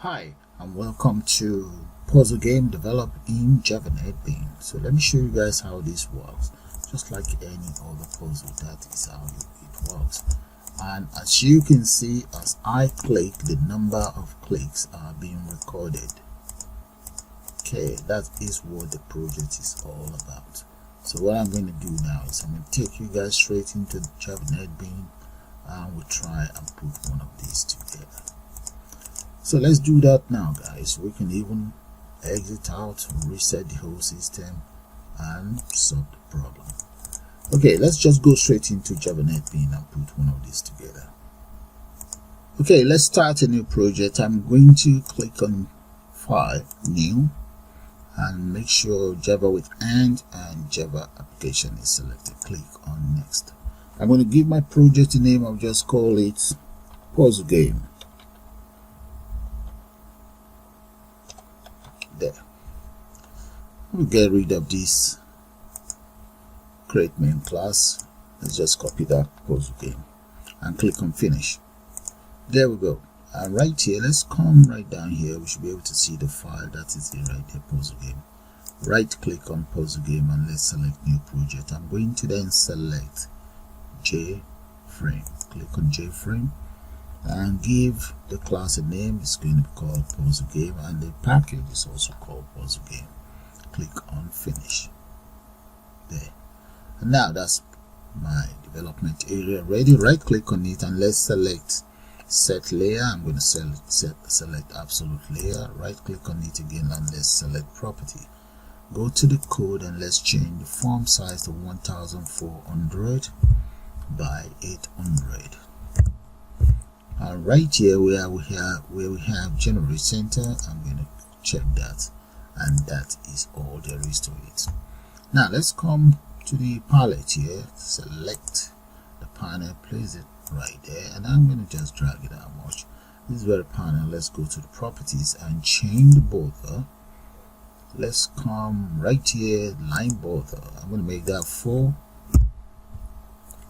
Hi, and welcome to puzzle game developed in Java NetBeans. So let me show you guys how this works. Just like any other puzzle, that is how it works. And as you can see, as I click, the number of clicks are being recorded. Okay, that is what the project is all about. So what I'm going to do now is I'm going to take you guys straight into the Java NetBeans, and we'll try and put one of these together. So let's do that now, guys. We can even exit out, reset the whole system, and solve the problem. Okay, let's just go straight into Java NetBeans and put one of these together. Okay, let's start a new project. I'm going to click on File, New, and make sure Java with and Java application is selected. Click on Next. I'm going to give my project a name. I'll just call it Puzzle Game. There. We'll get rid of this create main class. Let's just copy that puzzle game and click on Finish. There we go. And right here, let's come right down here. We should be able to see the file that is here right there, puzzle game. Right click on puzzle game and let's select new project. I'm going to then select JFrame. Click on JFrame and give the class a name. It's going to be called puzzle game, and the package is also called puzzle game. Click on Finish. There. And now that's my development area ready. Right click on it and let's select set layer. I'm going to select absolute layer. Right click on it again and let's select property. Go to the code and let's change the font size to 1400 by 800. And right here where we have generate center, I'm going to check that, and that is all there is to it. Now let's come to the palette here, select the panel, place it right there, and I'm going to just drag it out much. This is where the panel. Let's go to the properties and change the border. Let's come right here, line border. I'm going to make that 4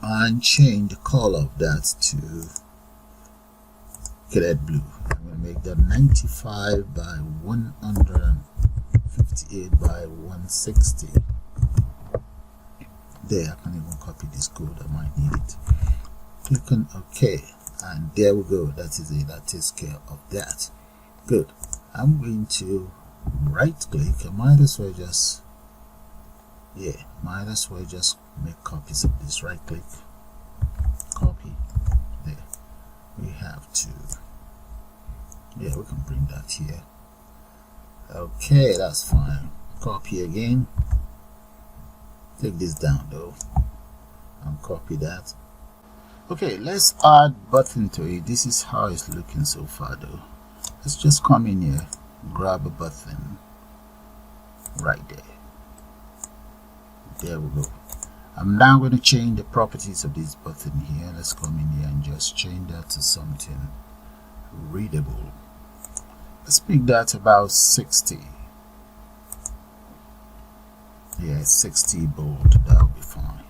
and change the color of that to cadet blue. I'm going to make that 95 by 158 by 160. There, I can even copy this code. I might need it. Click on OK, and there we go. That is it. That takes care of that. Good. I'm going to right click. I might as well just make copies of this. Right click, copy. There. We have to, we can bring that here. Okay, that's fine. Copy again. Take this down though and copy that. Okay, let's add button to it. This is how it's looking so far though. Let's just come in here, grab a button right there. There we go. I'm now going to change the properties of this button here. Let's come in here and just change that to something readable. Let's make that about 60. Yeah, 60 bold. That'll be fine.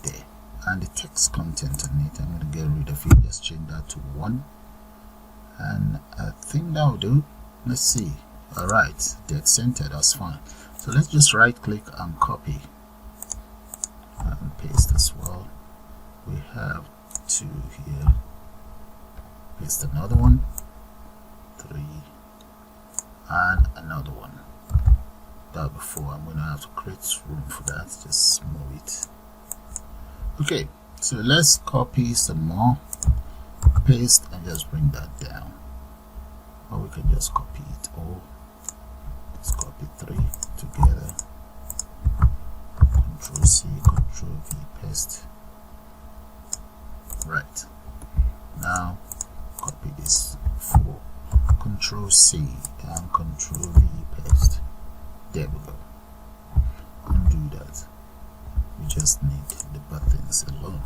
There. And the text content on it, I'm going to get rid of it. Just change that to 1. And I think that'll do. Let's see. Alright, dead center. That's fine. So let's just right click and copy and paste as well. We have 2 here. Paste another one, 3, and another one. That before, I'm going to have to create room for that. Just move it. Okay, so let's copy some more, paste, and just bring that down. Or we can just copy it all. Let's copy 3 together. Control C, Control V, paste. Right. Now copy this 4. Control C and Control V, paste. There we go. Undo that. We just need the buttons alone.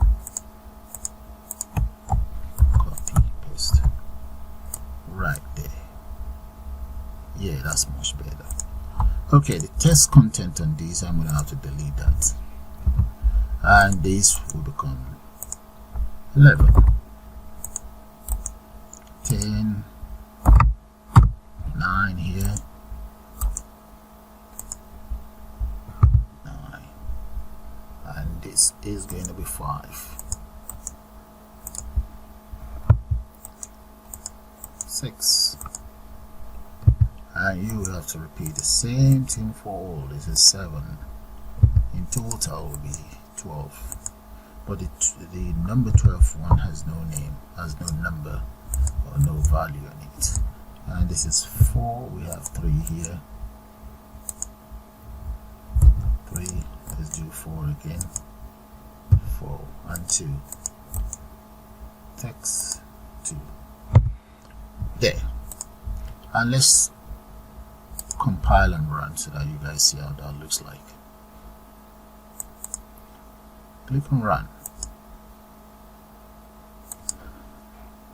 Copy, paste. Right there. Yeah, that's much better. Okay, the text content on these, I'm going to have to delete that. And this will become 11, 10, width is going to be 5. 6. And you will have to repeat the same thing for all. This is 7. In total will be 12. But the number 12 one has no name, has no number or no value in it. And this is 4. We have 3 here. 3. Let's do 4 again. 4 and 2. Text 2. There. And let's compile and run so that you guys see how that looks like. Click and run.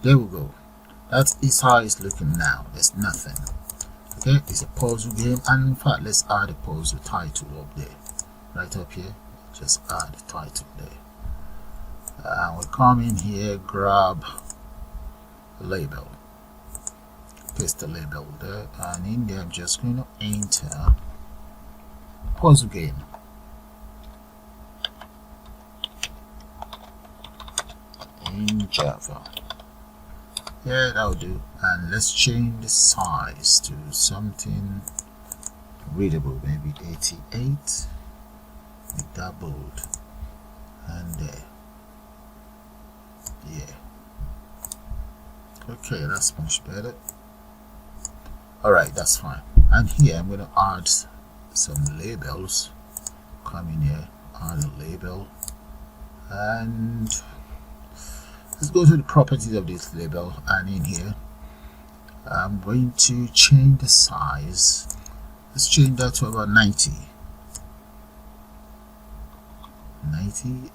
There we go. That is how it's looking now. There's nothing. Okay, it's a puzzle game, and in fact, let's add a puzzle title up there. Right up here, just add a title there. And we'll come in here, grab a label, paste the label there, and in there I'm just going to enter puzzle game. In Java. Yeah, that'll do. And let's change the size to something readable, maybe 88. Make that bold. And there. Yeah. Okay, that's much better. Alright, that's fine. And here I'm going to add some labels. Come in here, add a label. And let's go to the properties of this label, and in here I'm going to change the size. Let's change that to about 90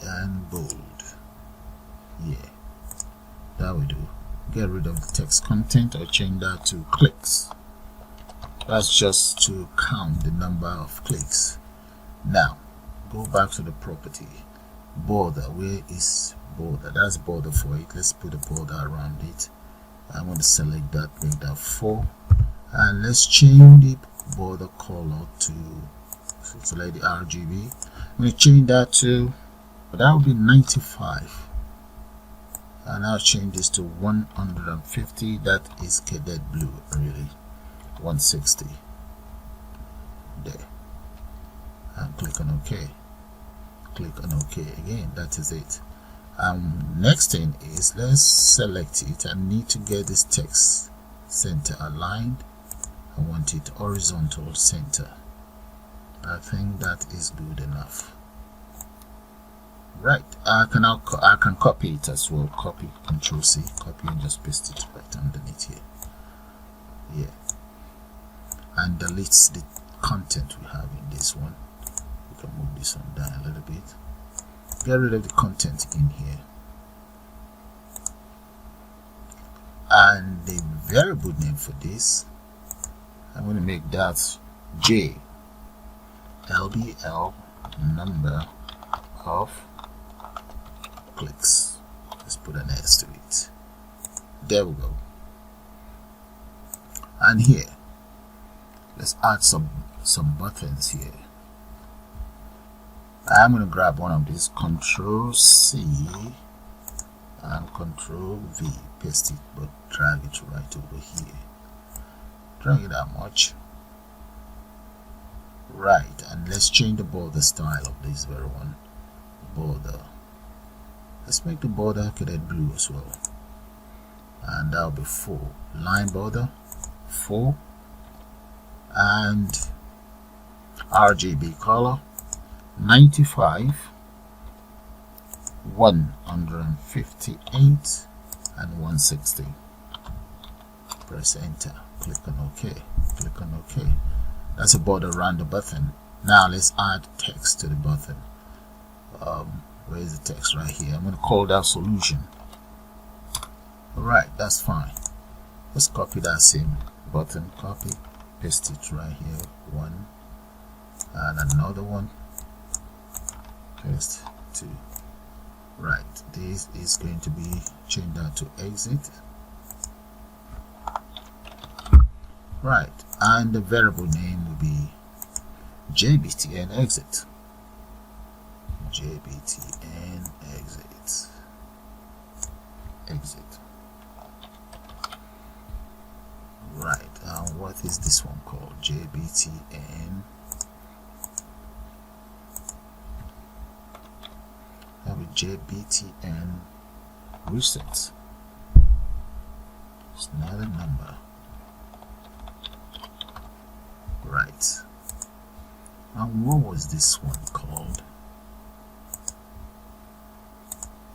and bold. Yeah, that will do. Get rid of the text content or change that to clicks. That's just to count the number of clicks. Now go back to the property border. Where is border? That's border for it. Let's put a border around it. I'm going to select that, make that 4, and let's change the border color to select the RGB. I'm going to change that to, that would be 95, and I'll change this to 150. That is cadet blue, really. 160 there, and click on OK. Click on OK again. That is it. Next thing is, let's select it. I need to get this text center aligned. I want it horizontal center. I think that is good enough. Right, I can copy it as well. Copy, Control C, copy, and just paste it right underneath here. Yeah, and deletes the content we have in this one. We can move this one down a little bit. Get rid of the content in here, and the variable name for this, I'm going to make that J, LBL, number of clicks. Let's put an S to it. There we go. And here, let's add some buttons here. I'm going to grab one of these, Control C and Control V, paste it, but drag it right over here. Drag it that much. Right, and let's change the border style of this very one. Border. Let's make the border cadet blue as well. And that'll be 4. Line border, 4. And RGB color, 95, 158, and 160. Press enter. Click on OK. Click on OK. That's a border around the button. Now let's add text to the button. Where is the text? Right here. I'm going to call that solution. Alright, that's fine. Let's copy that same button. Copy, paste it right here. 1 and another one. Paste 2. Right, this is going to be changed out to exit. Right, and the variable name will be JBTN exit. jbtn exit. Right, what is this one called? jbtn. Have a jbtn reset. It's not a number. Right, and what was this one called?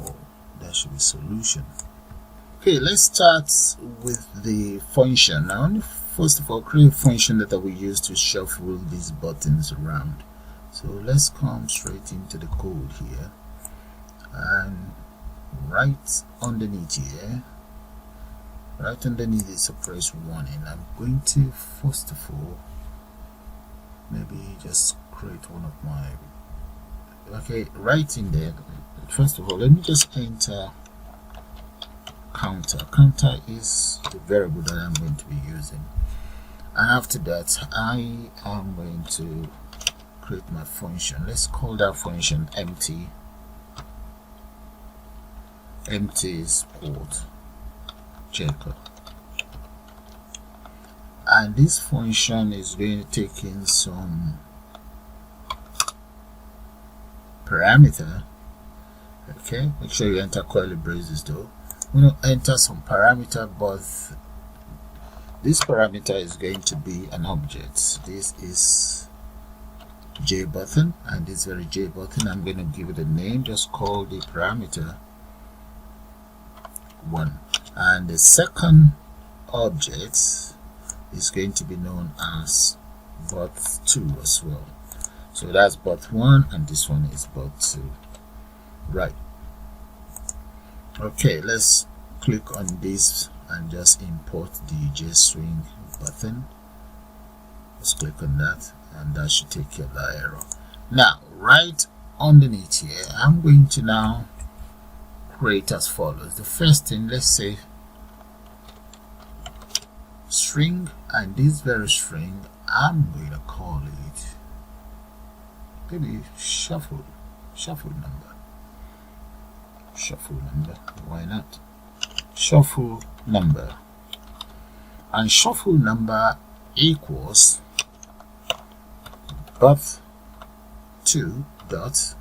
Oh, that should be solution. Okay, let's start with the function. Now, first of all, create a function that we use to shuffle these buttons around. So let's come straight into the code here, and right underneath here, right underneath is a press warning. I'm going to first of all maybe just create one of my, okay, right in there. First of all, let me just enter counter. Counter is the variable that I'm going to be using, and after that I am going to create my function. Let's call that function empty. Empty is port checker, and this function is going to take in some parameter. Okay, make sure you enter curly braces though. We're going to enter some parameter, but this parameter is going to be an object. This is J button, and this very J button, I'm going to give it a name. Just call the parameter 1, and the second object is going to be known as but2 as well. So that's but1, and this one is but2. Right. Okay, let's click on this and just import the JSwing button. Let's click on that, and that should take care of that error. Now, right underneath here, I'm going to now create as follows. The first thing, let's say string, and this very string, I'm going to call it maybe shuffle number. Shuffle number, why not? Shuffle number, and shuffle number equals but2 dot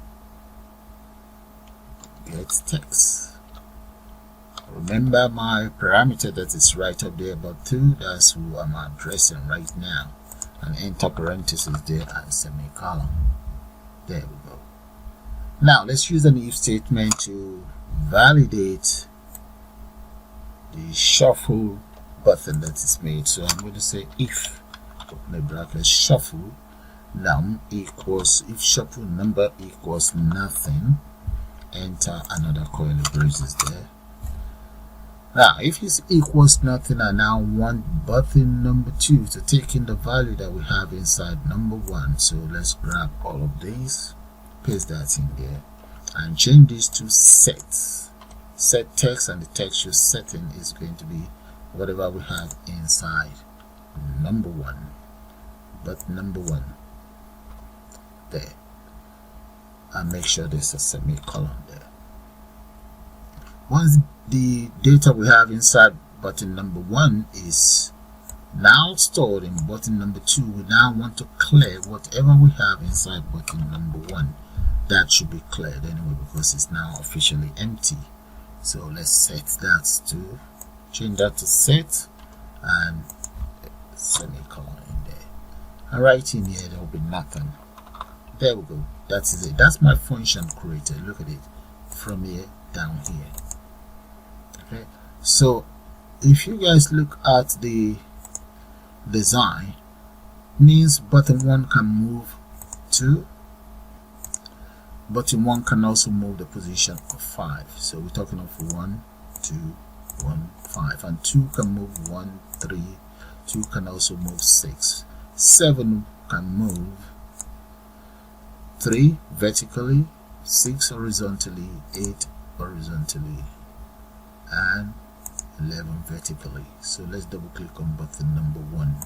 get text. Remember my parameter that is right up there, but2, that's who I'm addressing right now, and enter parentheses there and semicolon. There we go. Now let's use an if statement to validate the shuffle button that is made. So I'm going to say if, open the bracket, shuffle num equals, if shuffle number equals nothing, enter another curly braces there. Now if it equals nothing, I now want button number 2 to take in the value that we have inside number 1. So let's grab all of these, paste that in there, and change this to set text, and the texture setting is going to be whatever we have inside number 1, but number 1 there, and make sure there's a semicolon there. Once the data we have inside button number 1 is now stored in button number 2, we now want to clear whatever we have inside button number 1. That should be cleared anyway because it's now officially empty. So let's set that to, change that to set, and semicolon in there, and right in here there will be nothing. There we go. That is it. That's my function created. Look at it from here down here. Okay, so if you guys look at the design, means button 1 can move 2, button 1 can also move the position of 5. So we're talking of 1, 2, 1, 5, and 2 can move 1, 3, 2 can also move 6, 7 can move 3 vertically, 6 horizontally, 8 horizontally, and 11 vertically. So let's double click on button number 1.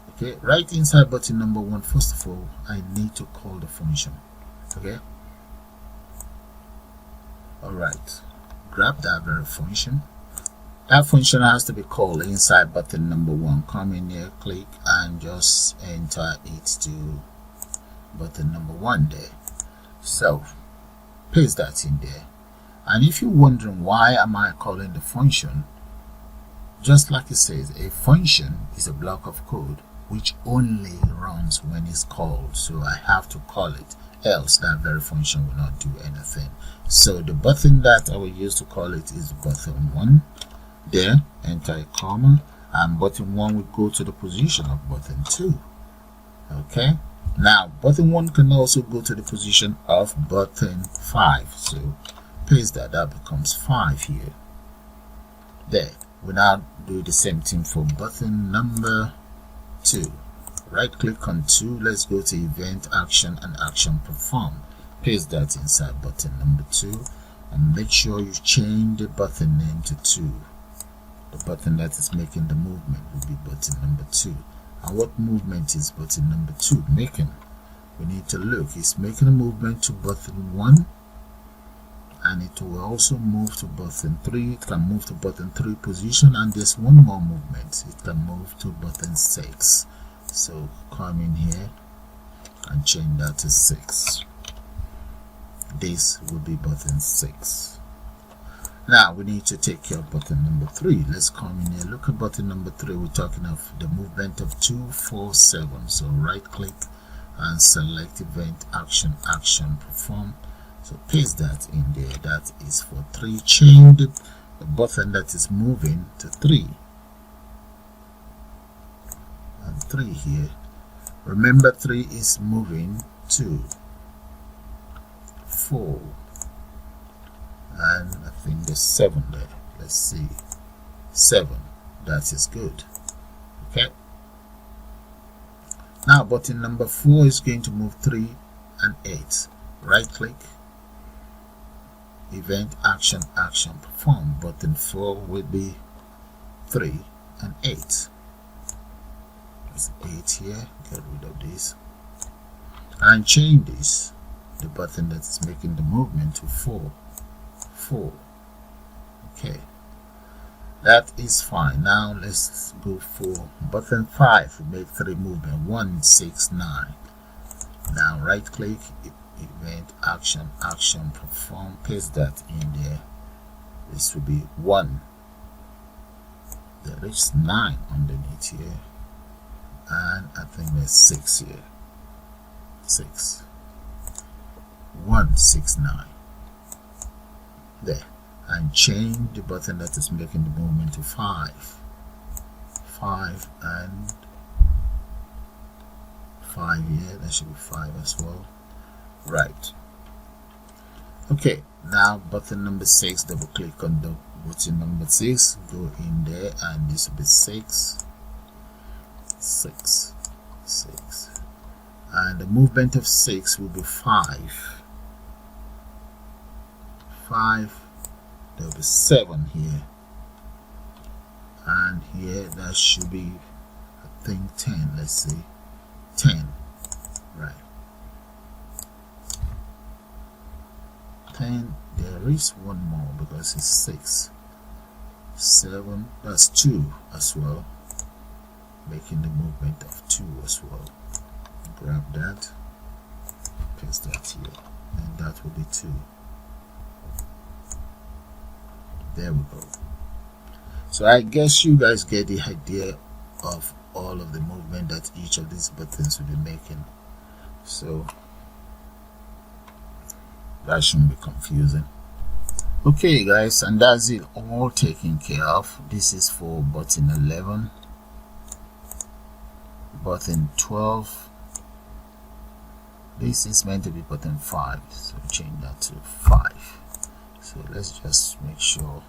Okay, right inside button number 1, first of all I need to call the function. Okay, Alright, grab that very function. That function has to be called inside button number 1. Come in here, click, and just enter it to button number 1 there. So paste that in there. And if you're wondering why am I calling the function, just like it says, a function is a block of code which only runs when it's called. So I have to call it, else that very function will not do anything. So the button that I will use to call it is button 1. There, enter a comma, and button 1 will go to the position of button 2. Okay, now button 1 can also go to the position of button 5. So paste that, that becomes 5 here. There, we now do the same thing for button number 2. Right click on 2, let's go to event, action, and action perform. Paste that inside button number 2, and make sure you change the button name to 2. The button that is making the movement will be button number 2. And what movement is button number 2 making? We need to look. It's making a movement to button 1, and it will also move to button 3. It can move to button 3 position, and there's one more movement. It can move to button 6. So come in here and change that to 6. This will be button 6. Now we need to take care of button number 3. Let's come in here, look at button number 3. We're talking of the movement of 2, 4, 7. So right click and select event, action, action, perform. So paste that in there. That is for 3. Change the button that is moving to 3. And 3 here. Remember 3 is moving to 4. And I think there's 7 there. Let's see. 7. That is good. Okay. Now button number 4 is going to move 3 and 8. Right click. Event, action, action, perform. Button 4 will be 3 and 8. There's 8 here. Get rid of this. And change this. The button that is making the movement to 4. 4. Okay, that is fine. Now let's go for button 5. Make 3 movement, 1, 6, 9. Now right click, event, action, action, perform. Paste that in there. This will be 1. There is 9 underneath here, and I think there's 6 here. 6. 1, 6, 9. There, and change the button that is making the movement to 5. 5 and 5 here. That should be 5 as well. Right. Okay, now button number 6. Double click on the button number 6. Go in there, and this will be 6. 6. 6. And the movement of 6 will be 5. 5, there will be 7 here, and here that should be, I think, 10. Let's see, 10. Right, 10. There is one more because it's 6. 7, that's 2 as well, making the movement of 2 as well. Grab that, paste that here, and that will be 2. There we go. So I guess you guys get the idea of all of the movement that each of these buttons will be making. So that shouldn't be confusing. Okay guys, and that's it all taken care of. This is for button 11, button 12. This is meant to be button 5, so change that to 5. So let's just make sure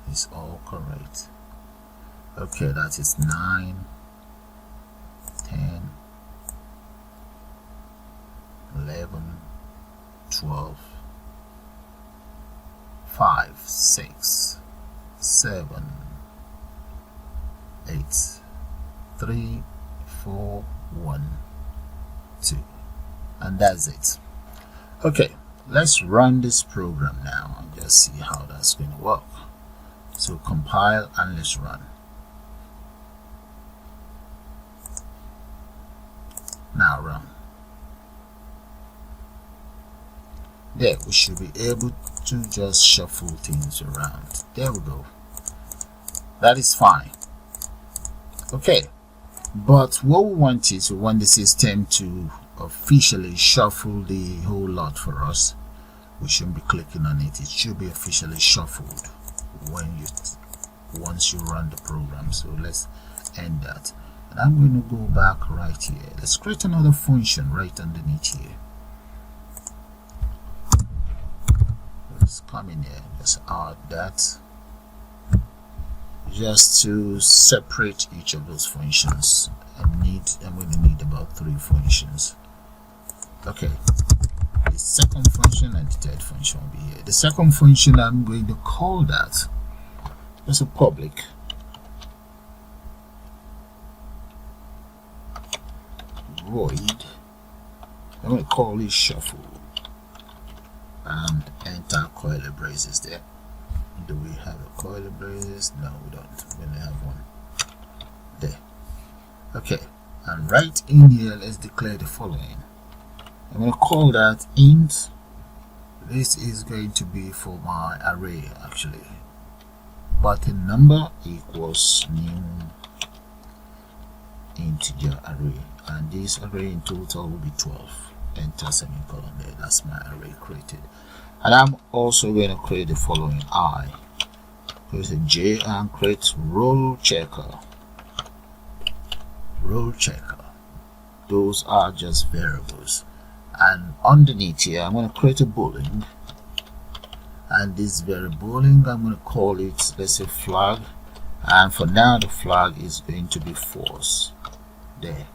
it's all correct. Okay, that is 9, 10, 11, 12, 5, 6, 7, 8, 3, 4, 1, 2, and that's it. Okay, let's run this program now and just see how that's going to work. So compile and let's run. Now run. There, we should be able to just shuffle things around. There we go. That is fine. Okay, but what we want is we want the system to officially shuffle the whole lot for us. We shouldn't be clicking on it. It should be officially shuffled once you run the program. So let's end that. And I'm going to go back right here. Let's create another function right underneath here. Let's come in here. Let's add that just to separate each of those functions. I'm going to need about 3 functions. Okay, the second function and the third function will be here. The second function, I'm going to call that as a public void. I'm going to call it shuffle and enter curly braces there. Do we have a curly braces? No, we don't. We only have one there. Okay, and right in here, let's declare the following. I'm going to call that int. This is going to be for my array actually. Button number equals new integer array, and this array in total will be 12. Enter semicolon there. That's my array created. And I'm also going to create the following. I create a J and create roll checker. Roll checker. Those are just variables. And underneath here, I'm going to create a boolean. And this very boolean, I'm going to call it, let's say, flag. And for now, the flag is going to be false. There.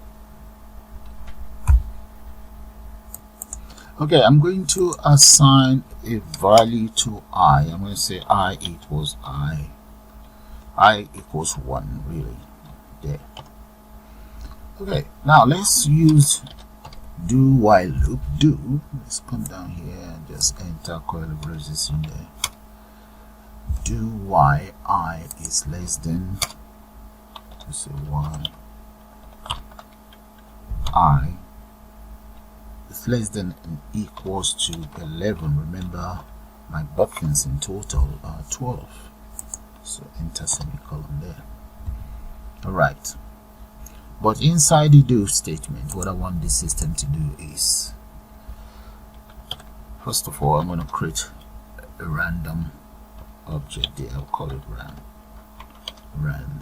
Okay, I'm going to assign a value to I. I'm going to say I equals 1, really. There. Okay, now let's use do while loop. Let's come down here and just enter curly braces in there. Do while I is less than, let's say, 1 I is less than and equals to 11. Remember, my buttons in total are 12. So enter semicolon there. Alright. But inside the do statement, what I want the system to do is, first of all, I'm going to create a random object there. I'll call it rand.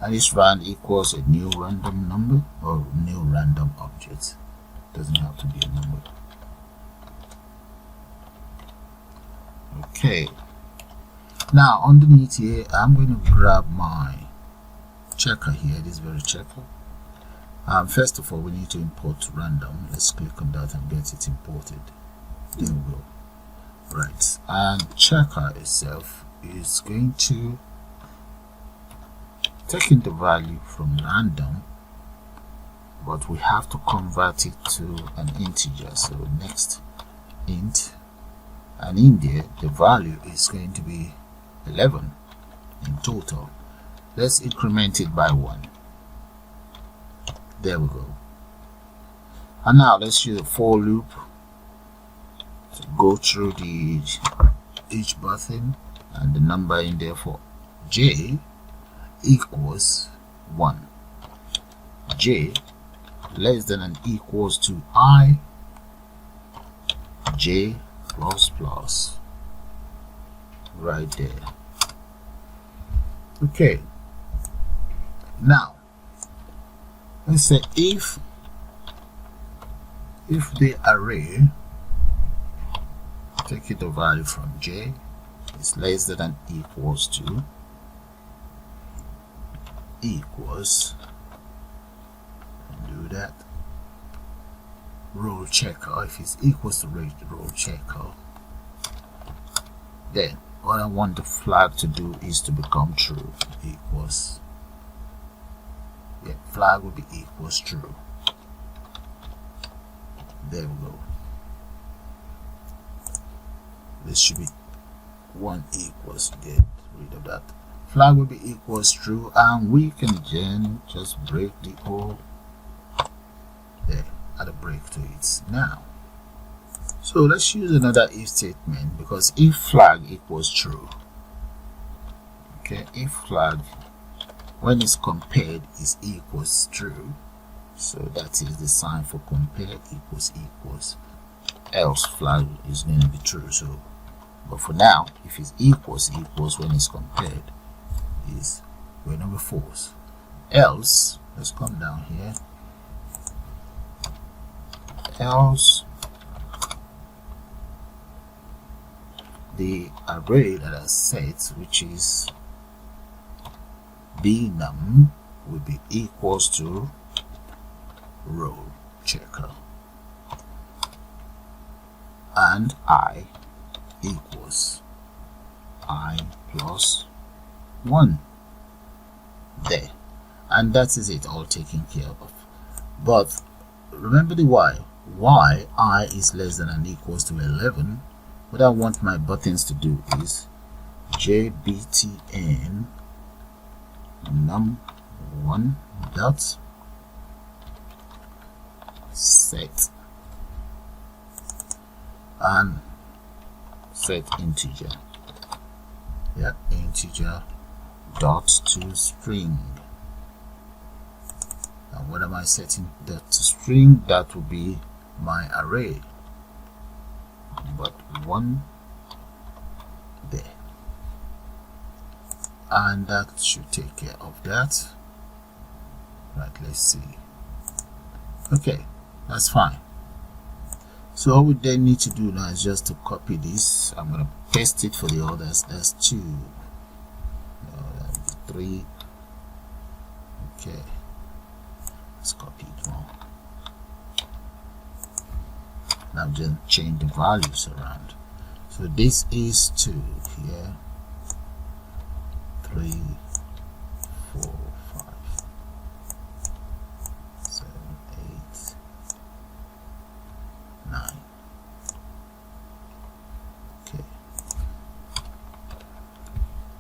And this rand equals a new random number or new random object. Doesn't have to be a number. Okay. Now underneath here, I'm going to grab my checker here. This very checker. First of all, we need to import random. Let's click on that and get it imported. There we go. Right. And checker itself is going to take in the value from random, but we have to convert it to an integer. So next int, and in there the value is going to be 11 in total. Let's increment it by 1. There we go. And now let's use a for loop to go through each button, and the number in there for j equals 1. J less than and equals to I j plus plus. Right there. Okay. Now let's say if the array, taking the value from j, is less than and equals to equals, do that, roll checker. If it's equals to roll checker, then what I want the flag to do is to become true. Equals, yeah, flag will be equals true. There we go. this should be 1 equals, get rid of that. Flag will be equals true, and we can then just break the whole there, add a break to it now. So let's use another if statement, because if flag equals true, okay, if flag when it's compared is equals true, so that is the sign for compare equals, else flag is going to be true. So but for now, if it's equals when it's compared is going to be false. Else, let's come down here, else the array that I set, which is bnum, will be equals to row checker, and I equals I plus 1 there, and that is it, all taken care of. But remember the why I is less than and equals to 11. What I want my buttons to do is jbtn num1 dot set and set integer, integer dot to string. And what am I setting that to string? That will be my array, but 1 there, and that should take care of that. Right, let's see. Okay, that's fine. So all we then need to do now is just to copy this. I'm going to paste it for the others. That's 2, 3. Okay, let's copy it more. Now just change the values around. So this is 2 here, 3, 4, 5, 7, 8, 9. Okay,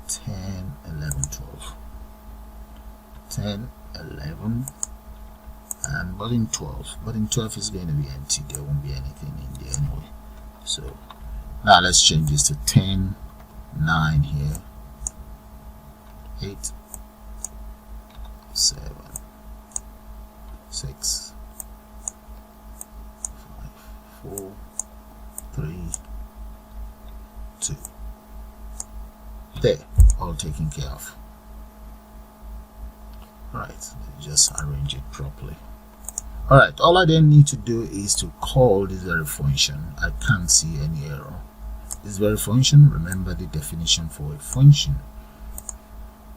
10, 11, 12, 10, 11, and button 12. Button 12 is going to be empty. There won't be anything in there anyway. So now let's change this to 10, 9 here, 8, 7, 6, 5, 4, 3, 2. There, all taken care of. Right, just arrange it properly. Alright, all I then need to do is to call this very function. I can't see any error. This very function, remember the definition for a function.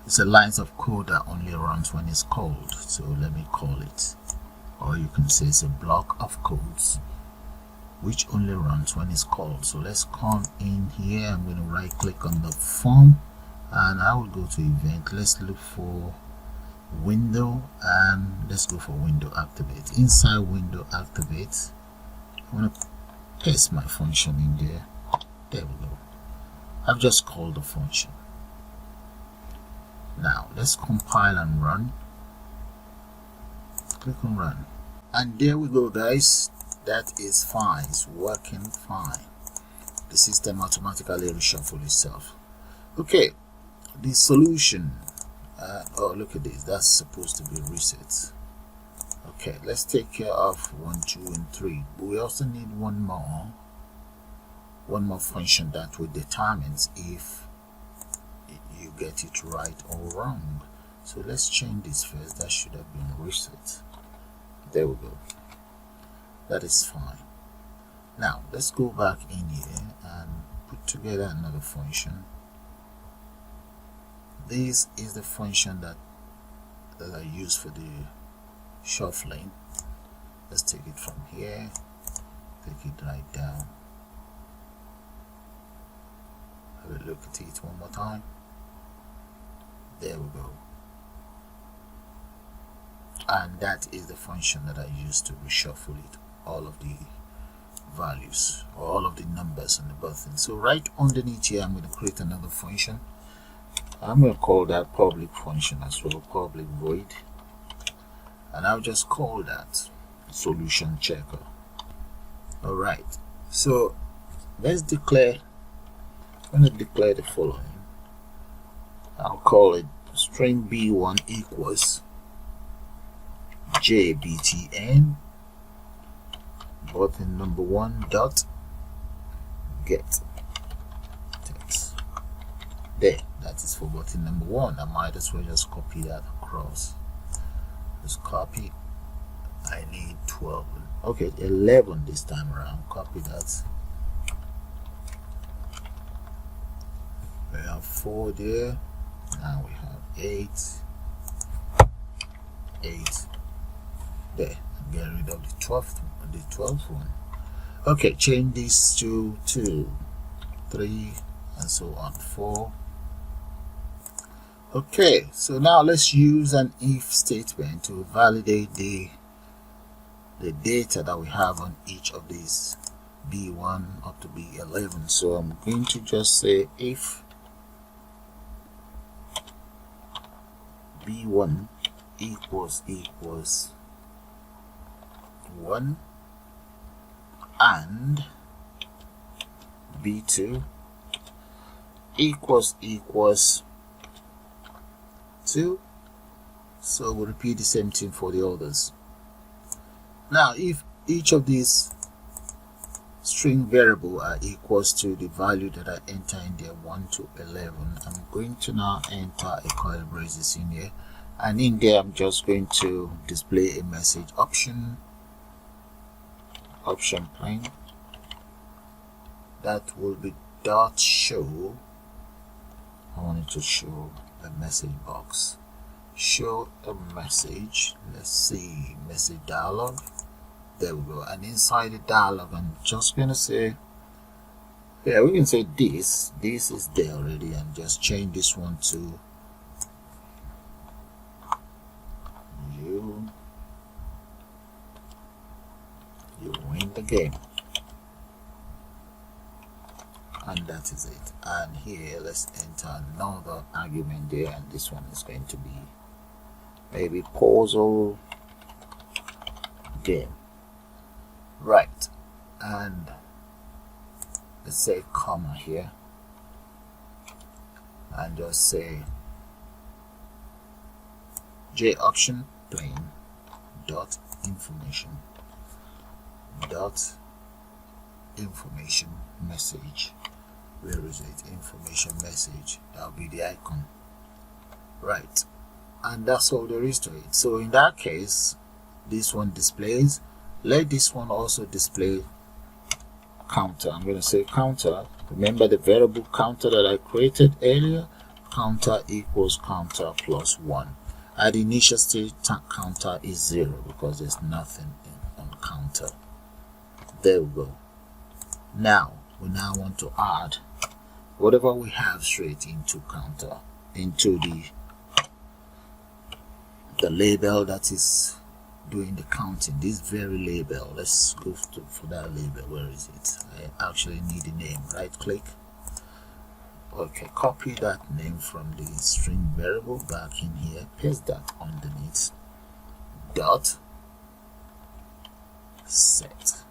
It's a lines of code that only runs when it's called. So let me call it. Or you can say it's a block of codes which only runs when it's called. So let's come in here. I'm going to right click on the form and I will go to event. Let's look for window and let's go for window activate. Inside window activate, I want to paste my function in there. There we go. I've just called the function. Now let's compile and run. Click on run, and there we go, guys. That is fine. It's working fine. The system automatically reshuffle itself. Okay, the solution. Oh, look at this. That's supposed to be reset. Okay, let's take care of 1, 2, and 3. But we also need one more function that will determine if you get it right or wrong. So let's change this first. That should have been reset. There we go. That is fine. Now let's go back in here and put together another function. This is the function that I use for the shuffling. Let's take it from here, take it right down. Have a look at it one more time. There we go. And that is the function that I use to reshuffle it, all of the values or all of the numbers on the button. So right underneath here, I'm going to create another function. I'm going to call that public function as well, public void, and I'll just call that solution checker. All right, so let's declare. I'm going to declare the following. I'll call it string b1 equals jbtn button number 1 dot get text. There, that is for button number 1. I might as well just copy that across. Just copy. I need 12. Okay, 11 this time around. Copy that. We have 4 there. Now we have 8 there. Get rid of the 12th one. Okay, change this to 2, 3, and so on, 4. Okay, so now let's use an if statement to validate the data that we have on each of these B1 up to B11. So I'm going to just say if B1 equals 1 and B2 equals 2. So we'll repeat the same thing for the others. Now if each of these string variable are equals to the value that I enter in there, 1 to 11, I'm going to now enter a curly braces in here, and in there I'm just going to display a message option plain that will be dot show. I want it to show a message box, show a message. Let's see, message dialog. There we go. And inside the dialog, I'm just gonna say, yeah, we can say this is there already, and just change this one to you win the game, and that is it. And here let's enter another argument there, and this one is going to be maybe puzzle game, right? And let's say comma here, and just say j option plain dot information message. Where is it? Information message. That'll be the icon, right? And that's all there is to it. So in that case, this one displays. Let this one also display counter. I'm going to say counter. Remember the variable counter that I created earlier? Counter equals counter plus 1. At the initial stage, counter is 0 because there's nothing on counter. There we go. Now we want to add whatever we have straight into counter, into the label that is doing the counting, this very label. Let's go for that label. Where is it? I actually need a name. Right click. Okay, copy that name from the string variable back in here, paste that underneath, dot set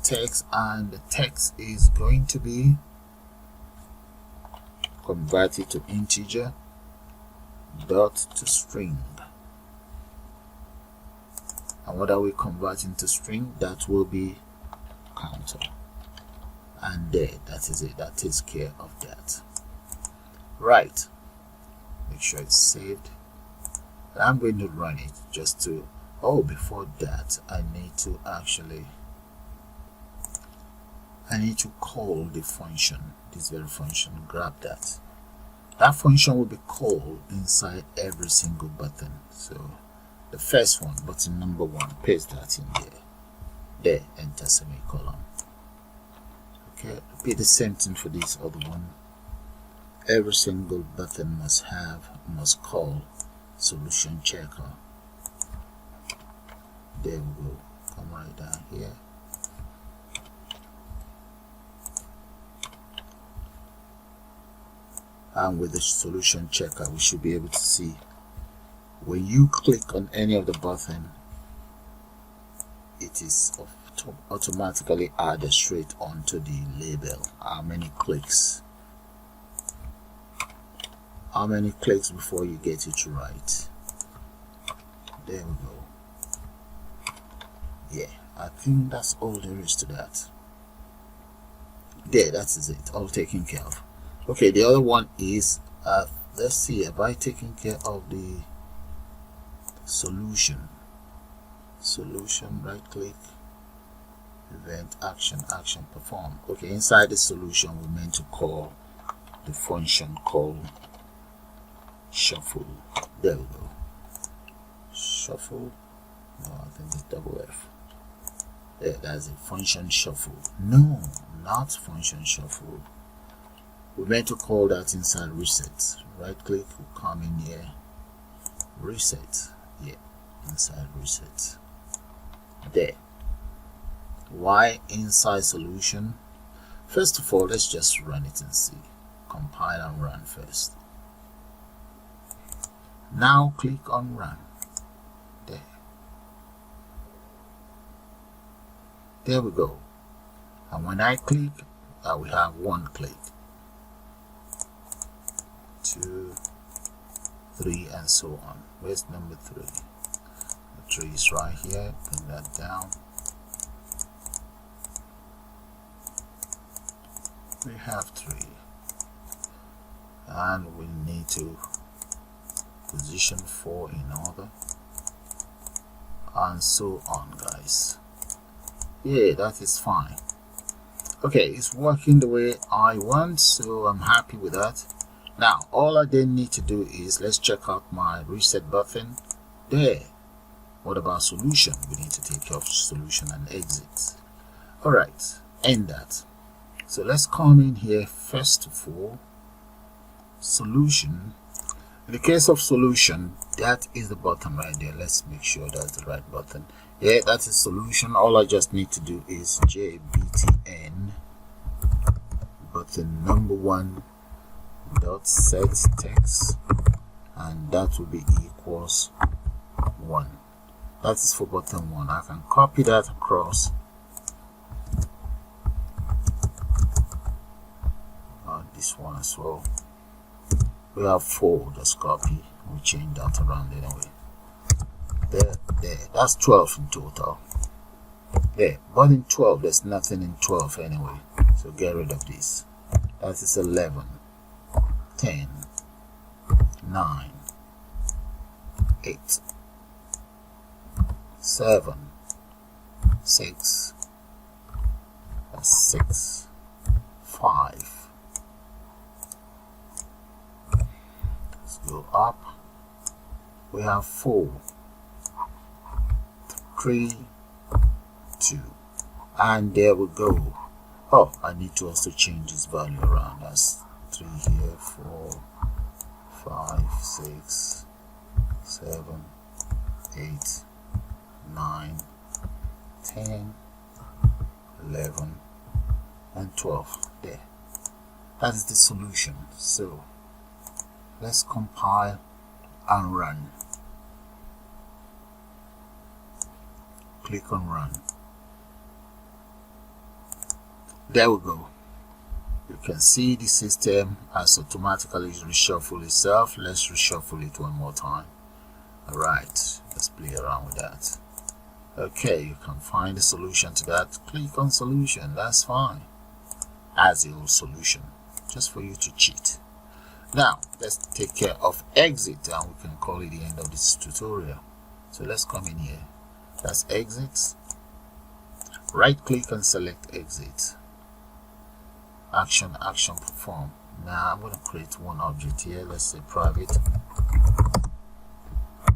text, and the text is going to be converted to integer dot to string. And what are we converting to string? That will be counter. And there, that is it. That takes care of that. Right, make sure it's saved. I'm going to run it just to, before that I need to call the function, this very function. Grab that function will be called inside every single button. So the first one, button number 1, paste that in there, enter semicolon. Okay, repeat the same thing for this other one. Every single button must call solution checker. There we go. Come right down here, and with the solution checker we should be able to see when you click on any of the button, it is automatically added straight onto the label. How many clicks before you get it right. There we go. Yeah, I think that's all there is to that. There, that is it, all taken care of. Okay, the other one is let's see, have I taken care of the solution? Right click, event, action perform. Okay, inside the solution we're meant to call the function called shuffle. There we go. Shuffle. No, I think it's double F. There, that's it. Function shuffle. No, not function shuffle. We're meant to call that inside reset. Right click, will come in here. Reset. Yeah, inside reset. There. Why inside solution? First of all, let's just run it and see. Compile and run first. Now click on run. There we go. And when I click, I will have one click, 2, 3, and so on. Where's number 3? The 3 is right here. Bring that down. We have 3, and we need to position 4 in order, and so on, guys. Yeah, that is fine. Okay, it's working the way I want, so I'm happy with that. Now all I then need to do is let's check out my reset button. There. What about solution? We need to take care of solution and exit. Alright, end that. So let's come in here first of all. Solution. In the case of solution, that is the button right there. Let's make sure that's the right button. Yeah, that's a solution. All I just need to do is jbtn button number 1 dot set text, and that will be equals 1. That is for button 1. I can copy that across. This one as well. We have 4. Just copy. We change that around anyway. There, that's 12 in total. There, but in 12 there's nothing in 12 anyway, so get rid of this. That is 11, 10, 9, 8, 7, 6, that's 6, 5. Let's go up. We have 4, 3, 2, and there we go. Oh, I need to also change this value around. That's 3 here, 4, 5, 6, 7, 8, 9, 10, 11, and 12. There. That is the solution. So let's compile and run. Click on run. There we go. You can see the system has automatically reshuffled itself. Let's reshuffle it one more time. Alright, let's play around with that. Okay, you can find the solution to that. Click on solution, that's fine. As the old solution, just for you to cheat. Now let's take care of exit, and we can call it the end of this tutorial. So let's come in here. That's exit. Right click and select exit. Action perform. Now I'm going to create one object here. Let's say private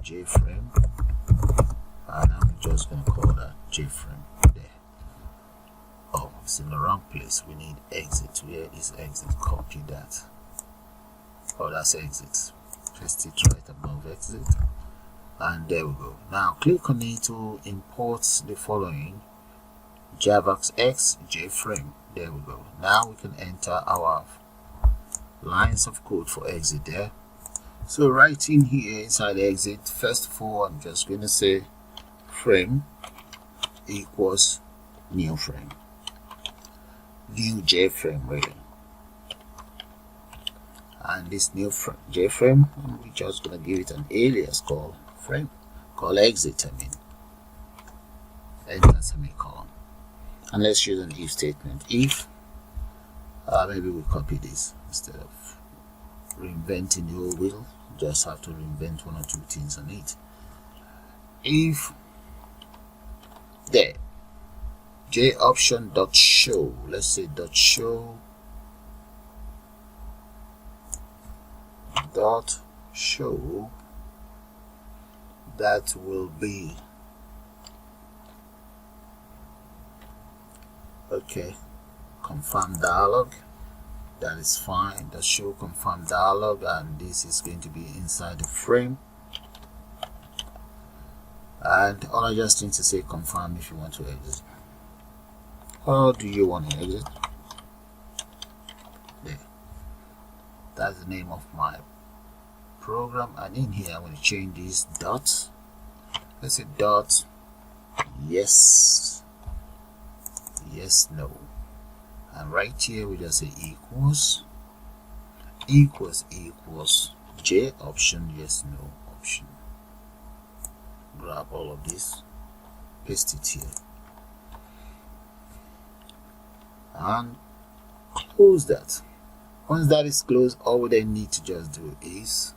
JFrame, and I'm just going to call that JFrame. There. Oh, it's in the wrong place. We need exit. Where is exit? Copy that. Oh, that's exit. Paste it right above exit, and there we go. Now click on it to import the following: JavaX JFrame. There we go. Now we can enter our lines of code for exit there. So right in here inside exit, first of all, I'm just going to say frame equals new frame, new JFrame really. And this new JFrame, we're just going to give it an alias called frame, called exit, enter semicolon. And let's use an if statement. If, maybe we copy this instead of reinventing the whole wheel, just have to reinvent one or two things on it. If there j option dot show, let's say dot show that will be okay, confirm dialog, that is fine. The show confirm dialog, and this is going to be inside the frame. And all I just need to say confirm if you want to exit. How do you want to exit? There. That's the name of my program, and in here I'm going to change these dots. Let's say dot yes, yes, no. And right here we just say equals j option yes no option. Grab all of this, paste it here, and close that. Once that is closed, all we then need to just do is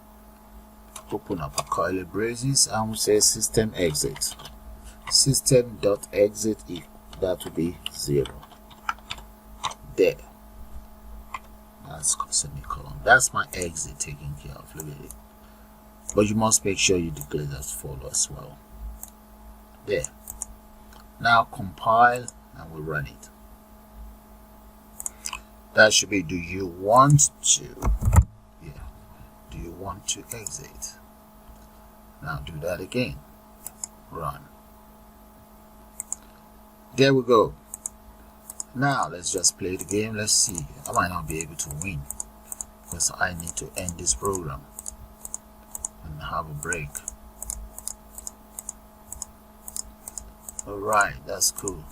open up a curly braces and we say system exit, system.exit, that will be 0. There, that's semicolon. That's my exit taken care of. Look at it. But you must make sure you declare that follow as well. There. Now compile and we'll run it. That should be, do you want to? Yeah. Do you want to exit? Now do that again. Run. There we go. Now let's just play the game. Let's see. I might not be able to win because I need to end this program and have a break. Alright, that's cool.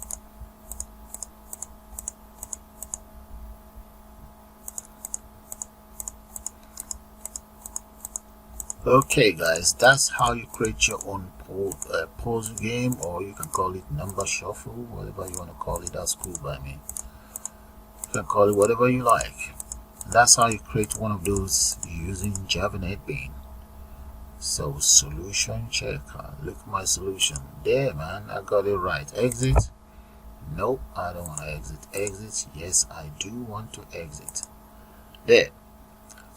Okay guys, that's how you create your own puzzle game, or you can call it number shuffle, whatever you want to call it. That's cool by me. You can call it whatever you like. That's how you create one of those using Java NetBeans. So solution checker, look at my solution there, man. I got it right. Exit, nope, I don't want to exit. Exit, yes, I do want to exit. There.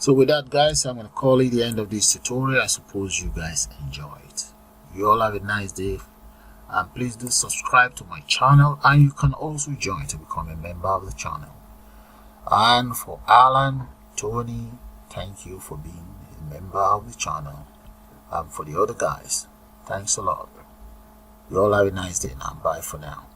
So with that guys, I'm going to call it the end of this tutorial. I suppose you guys enjoy it. You all have a nice day, and please do subscribe to my channel, and you can also join to become a member of the channel. And for Alan, Tony, thank you for being a member of the channel. And for the other guys, thanks a lot. You all have a nice day now. Bye for now.